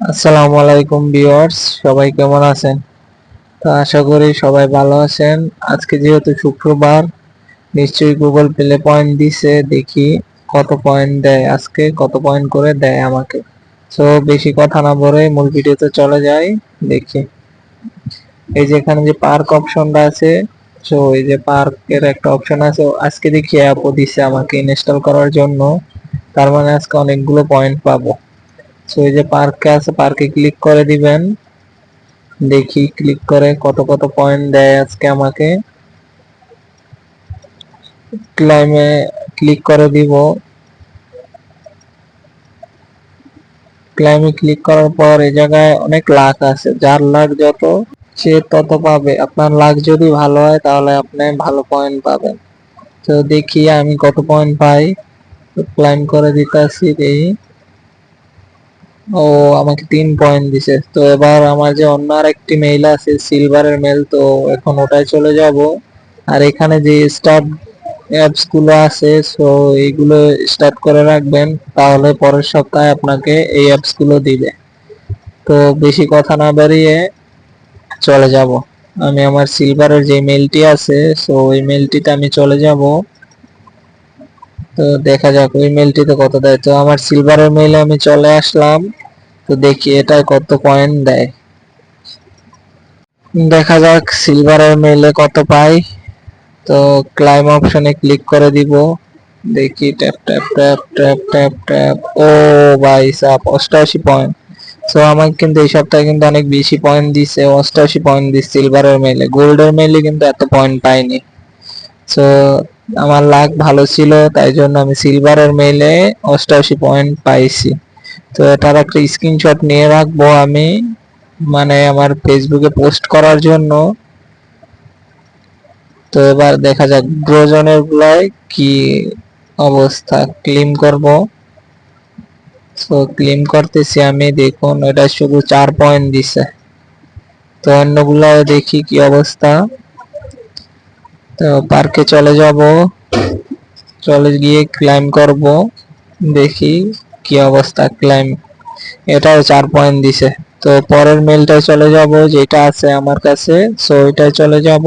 আসসালামু আলাইকুম ভিউয়ার্স, সবাই কেমন আছেন? তো আশা করি সবাই ভালো আছেন। আজকে যেহেতু শুক্রবার, নিশ্চয়ই গুগল প্লে পয়েন্ট দিছে, দেখি কত পয়েন্ট দেয়, আজকে কত পয়েন্ট করে দেয় আমাকে। তো বেশি কথা না বলে মূল ভিডিওতে চলে যাই। দেখি এই যে এখানে যে পার্ক অপশনটা আছে, তো এই যে পার্কের একটা অপশন আছে, আজকে দেখি অ্যাপও দিছে আমাকে ইনস্টল করার জন্য। তার মানে আজকে অনেকগুলো পয়েন্ট পাবো। তো এই যে পার্কে আছে, পার্কে ক্লিক করে দিবেন। দেখি ক্লিক করে কত কত পয়েন্ট দেয় আজকে আমাকে। ক্লাইমে ক্লিক করে দিব। ক্লাইমে ক্লিক করার পর এই জায়গায় অনেক লাখ আছে, যার লাখ যত সে তত পাবে। আপনার লাখ যদি ভালো হয় তাহলে আপনি ভালো পয়েন্ট পাবেন। তো দেখি আমি কত পয়েন্ট পাই। ক্লাইম করে দিতেছি। এই ও আমাকে 3 পয়েন্ট দিছে। তো এবার আমার যে অন্য আরেকটি মেইল আছে, সিলভারের মেল, তো এখন ওটাই চলে যাব। আর এখানে যে স্টার্ট অ্যাপস গুলো আছে, সো এইগুলো স্টার্ট করে রাখবেন, তাহলে পরের সপ্তাহে আপনাকে এই অ্যাপস গুলো দিবে। তো বেশি কথা না বাড়িয়ে চলে যাব। আমি আমার সিলভারের যে মেলটি আছে, সো ওই মেলটিতে আমি চলে যাব। তো দেখা যাক ওই মেলটিতে কত দেয়। তো আমার সিলভারের মেইলে আমি চলে আসলাম। তো দেখি এটায় কত পয়েন্ট দেয়। দেখা যাক সিলভারের মেইলে কত পাই। তো ক্লাইম অপশনে ক্লিক করে দিব। দেখি tap tap tap tap tap tap, ও ভাই সাব 88 পয়েন্ট। সো আমাকে কিন্তু এই সপ্তাহে কিন্তু অনেক বেশি পয়েন্ট দিছে, 88 পয়েন্ট দিচ্ছে সিলভারের মেইলে। গোল্ডের মেইলে কিন্তু এত পয়েন্ট পাইনি। সো আমার লাক ভালো ছিল, তাই জন্য আমি সিলভারের মেইলে 88 পয়েন্ট পাইছি। তো এটার একটা স্ক্রিনশট নিয়ে রাখবো আমি, মানে আমার ফেসবুকে পোস্ট করার জন্য। তো এবার দেখা যাক ব্রোজনের গুলায় কি অবস্থা। ক্লেম করব। সো ক্লেম করতেছি আমি, দেখুন এটা শুধু 4 পয়েন্ট দিছে। তো অন্যগুলো দেখি কি অবস্থা। তো পার্কে চলে যাব, চলে গিয়ে ক্লাইম করব, দেখি কি অবস্থা। ক্লাইম এটাও 4 পয়েন্ট দিছে। তো পরের মেলটায় চলে যাব যেটা আছে আমার কাছে, সো এটাই চলে যাব।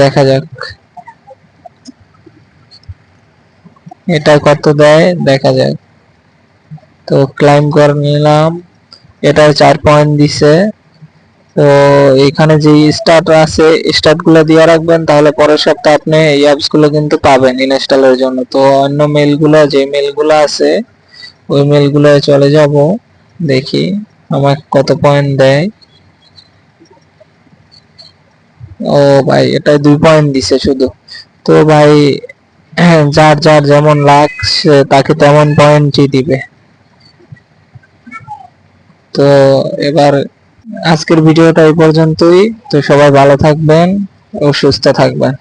দেখা যাক এটা কত দেয়, দেখা যাক। তো ক্লাইম করে নিলাম, এটাও 4 পয়েন্ট দিছে। তো এখানে যে স্টার্ট আছে, স্টার্ট গুলো দিয়ে রাখবেন, তাহলে পরের সপ্তাহে আপনি এই অ্যাপস গুলো কিন্তু পাবেন ইনস্টলের জন্য। তো অন্য মেল গুলো, যে মেল গুলো আছে ওই মেল গুলো চলে যাব। দেখি আমাকে কত পয়েন্ট দেয়। ও ভাই, এটা 2 পয়েন্ট দিছে শুধু। তো ভাই যার যার যেমন লাক তাকে তেমন পয়েন্টই দিবে। তো এবার আজকের ভিডিওটা এই পর্যন্তই। তো সবাই ভালো থাকবেন ও সুস্থ থাকবেন।